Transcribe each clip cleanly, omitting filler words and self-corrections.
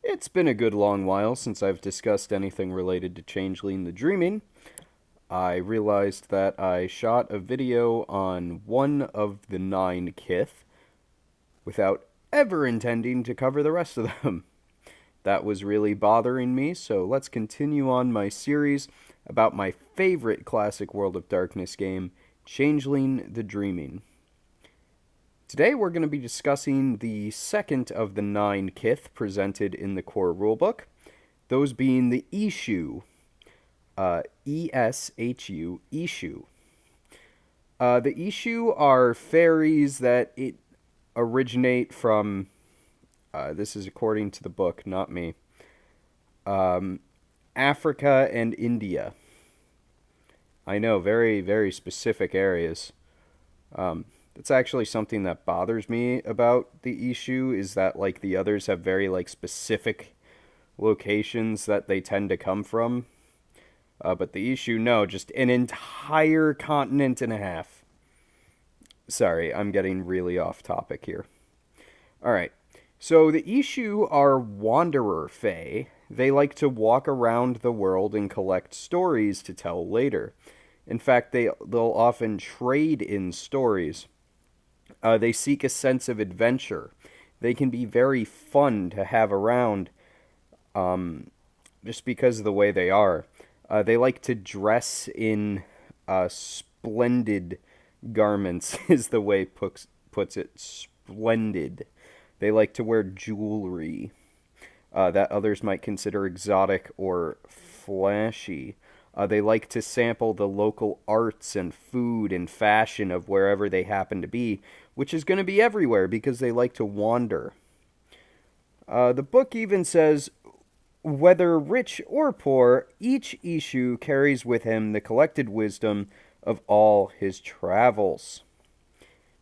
It's been a good long while since I've discussed anything related to Changeling the Dreaming. I realized that I shot a video on one of the 9 Kith without ever intending to cover the rest of them. That was really bothering me, so let's continue on my series about my favorite classic World of Darkness game, Changeling the Dreaming. Today we're going to be discussing the second of the 9 Kith presented in the core rulebook, those being the Eshu. Eshu, Eshu. The Eshu are fairies that originate from, this is according to the book, not me, Africa and India. I know, very, very specific areas. That's actually something that bothers me about the Eshu, is that like the others have very like specific locations that they tend to come from. But the Eshu, no, just an entire continent and a half. Sorry, I'm getting really off topic here. Alright, so the Eshu are wanderer fae. They like to walk around the world and collect stories to tell later. In fact, they'll often trade in stories. They seek a sense of adventure. They can be very fun to have around just because of the way they are. They like to dress in splendid garments, is the way puts it. Splendid. They like to wear jewelry that others might consider exotic or flashy. They like to sample the local arts and food and fashion of wherever they happen to be, which is going to be everywhere because they like to wander. The book even says, whether rich or poor, each Eshu carries with him the collected wisdom of all his travels.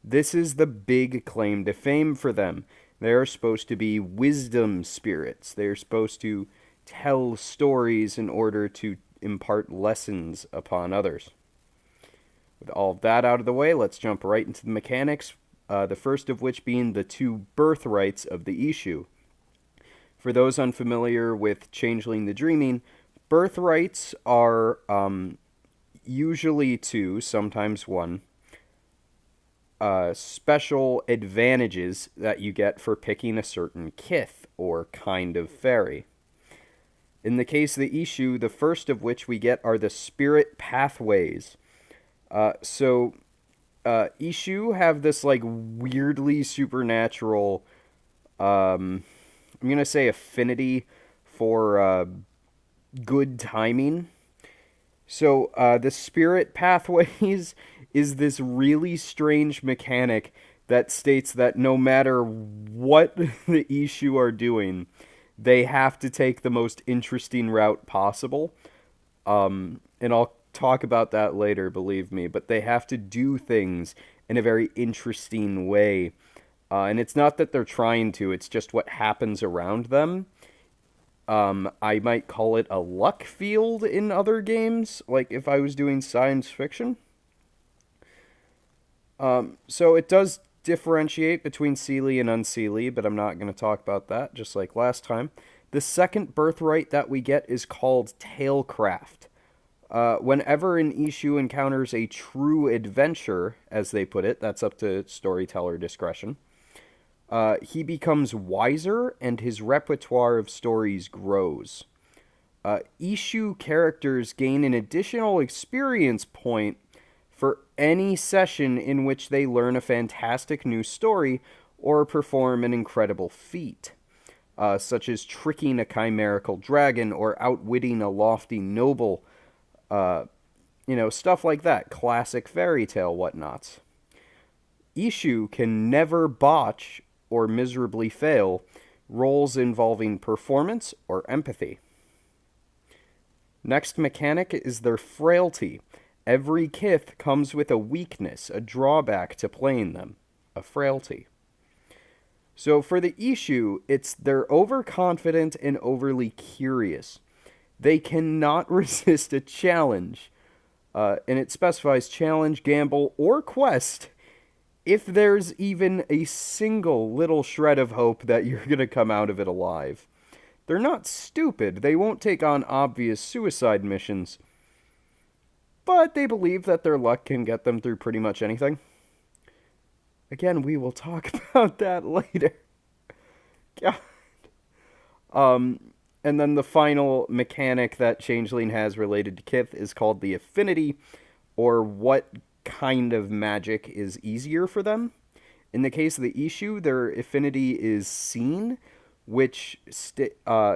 This is the big claim to fame for them. They are supposed to be wisdom spirits. They are supposed to tell stories in order to impart lessons upon others. With all of that out of the way, let's jump right into the mechanics, the first of which being the 2 birthrights of the Eshu. For those unfamiliar with Changeling the Dreaming, birthrights are usually 2, sometimes 1, special advantages that you get for picking a certain Kith, or kind of fairy. In the case of the Eshu, the first of which we get are the spirit pathways. Eshu have this like weirdly supernatural, I'm going to say affinity for good timing. So the spirit pathways is this really strange mechanic that states that no matter what the Eshu are doing, they have to take the most interesting route possible. And I'll talk about that later, believe me. But they have to do things in a very interesting way. And it's not that they're trying to, it's just what happens around them. I might call it a luck field in other games, like if I was doing science fiction. So it does differentiate between Seelie and Unseelie, but I'm not going to talk about that, just like last time. The second birthright that we get is called Tailcraft. Whenever an Eshu encounters a true adventure, as they put it, that's up to storyteller discretion, he becomes wiser and his repertoire of stories grows. Eshu characters gain an additional experience point for any session in which they learn a fantastic new story or perform an incredible feat, such as tricking a chimerical dragon or outwitting a lofty noble, stuff like that, classic fairy tale whatnots. Eshu can never botch or miserably fail roles involving performance or empathy. Next mechanic is their frailty. Every Kith comes with a weakness, a drawback to playing them, a frailty. So for the Eshu, they're overconfident and overly curious. They cannot resist a challenge, and it specifies challenge, gamble, or quest if there's even a single little shred of hope that you're going to come out of it alive. They're not stupid. They won't take on obvious suicide missions. But they believe that their luck can get them through pretty much anything. Again, we will talk about that later. God. And then the final mechanic that Changeling has related to Kith is called the affinity, or what kind of magic is easier for them. In the case of the Eshu, their affinity is seen, which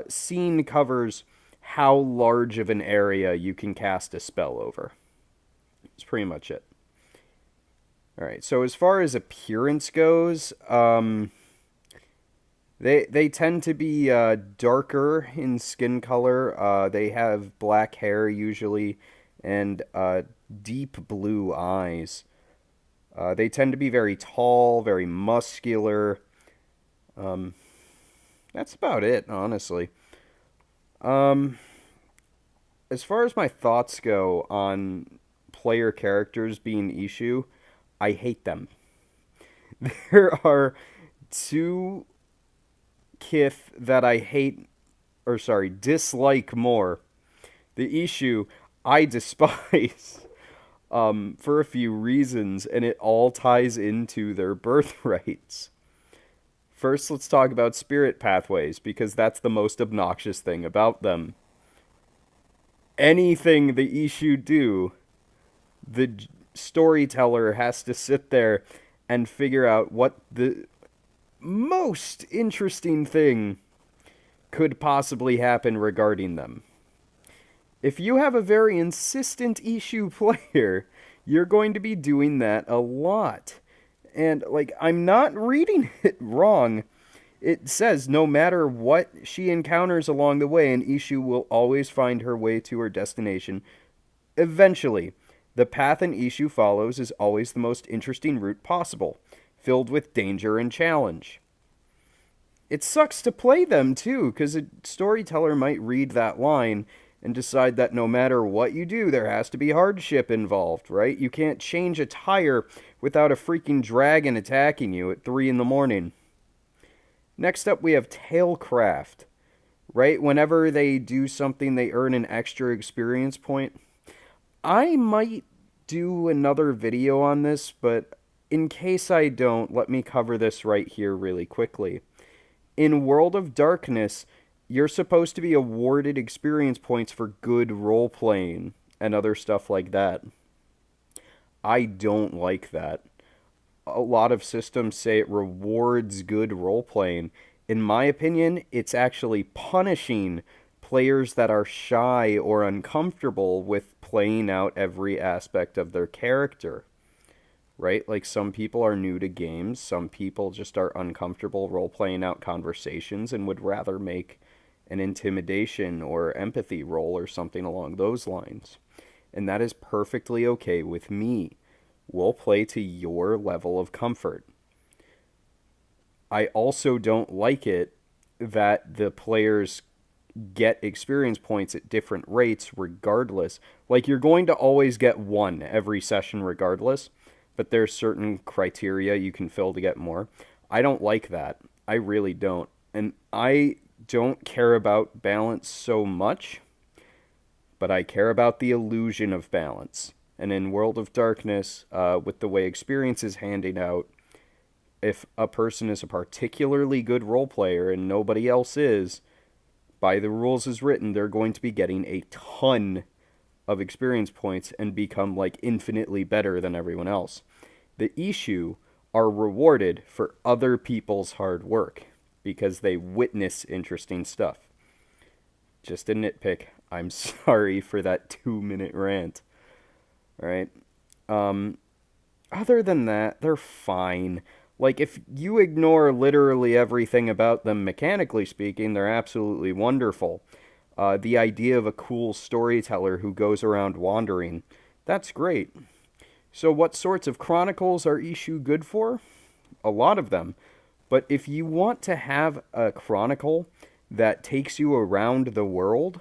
seen covers how large of an area you can cast a spell over. That's pretty much it. Alright, so as far as appearance goes, they tend to be darker in skin color. They have black hair usually, and deep blue eyes. They tend to be very tall, very muscular. That's about it, honestly. As far as my thoughts go on player characters being Eshu, I hate them. There are two Kith that I dislike more. The Eshu, I despise for a few reasons, and it all ties into their birthrights. First, let's talk about spirit pathways, because that's the most obnoxious thing about them. Anything the Eshu do, the storyteller has to sit there and figure out what the most interesting thing could possibly happen regarding them. If you have a very insistent Eshu player, you're going to be doing that a lot. And, I'm not reading it wrong. It says no matter what she encounters along the way, an Eshu will always find her way to her destination. Eventually, the path an Eshu follows is always the most interesting route possible, filled with danger and challenge. It sucks to play them, too, because a storyteller might read that line and decide that no matter what you do, there has to be hardship involved, right? You can't change a tire without a freaking dragon attacking you at 3 in the morning. Next up, we have Tailcraft, right? Whenever they do something, they earn an extra experience point. I might do another video on this, but in case I don't, let me cover this right here really quickly. In World of Darkness, you're supposed to be awarded experience points for good role-playing and other stuff like that. I don't like that. A lot of systems say it rewards good role-playing. In my opinion, it's actually punishing players that are shy or uncomfortable with playing out every aspect of their character. Right? Like, some people are new to games, some people just are uncomfortable role-playing out conversations and would rather make an intimidation or empathy roll or something along those lines. And that is perfectly okay with me. We'll play to your level of comfort. I also don't like it that the players get experience points at different rates regardless. Like, you're going to always get 1 every session regardless, but there's certain criteria you can fill to get more. I don't like that. I really don't. And I don't care about balance so much, but I care about the illusion of balance. And in World of Darkness, with the way experience is handing out, if a person is a particularly good role player and nobody else is, by the rules as written, they're going to be getting a ton of experience points and become infinitely better than everyone else. The Eshu are rewarded for other people's hard work because they witness interesting stuff. Just a nitpick. I'm sorry for that 2-minute rant. Alright? Other than that, they're fine. If you ignore literally everything about them mechanically speaking, they're absolutely wonderful. The idea of a cool storyteller who goes around wandering, that's great. So what sorts of chronicles are Eshu good for? A lot of them. But if you want to have a chronicle that takes you around the world,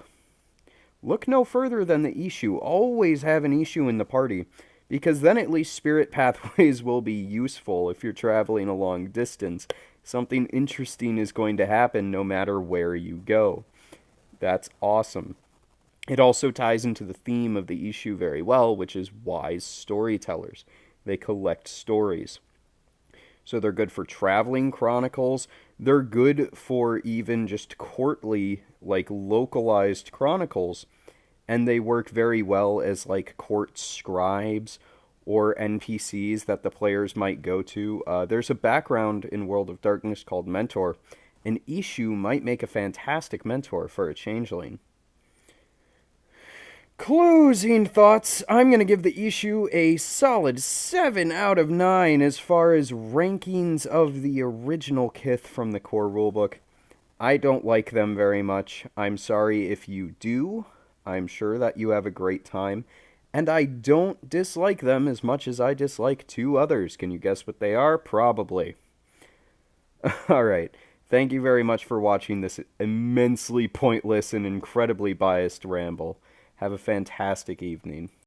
look no further than the Eshu. Always have an Eshu in the party, because then at least spirit pathways will be useful if you're traveling a long distance. Something interesting is going to happen no matter where you go. That's awesome. It also ties into the theme of the Eshu very well, which is wise storytellers. They collect stories. So they're good for traveling chronicles. They're good for even just courtly, like localized chronicles. And they work very well as like court scribes or NPCs that the players might go to. There's a background in World of Darkness called Mentor, and Ishu might make a fantastic mentor for a changeling. Closing thoughts. I'm going to give the issue a solid 7 out of 9 as far as rankings of the original Kith from the core rulebook. I don't like them very much. I'm sorry if you do. I'm sure that you have a great time. And I don't dislike them as much as I dislike two others. Can you guess what they are? Probably. Alright. Thank you very much for watching this immensely pointless and incredibly biased ramble. Have a fantastic evening.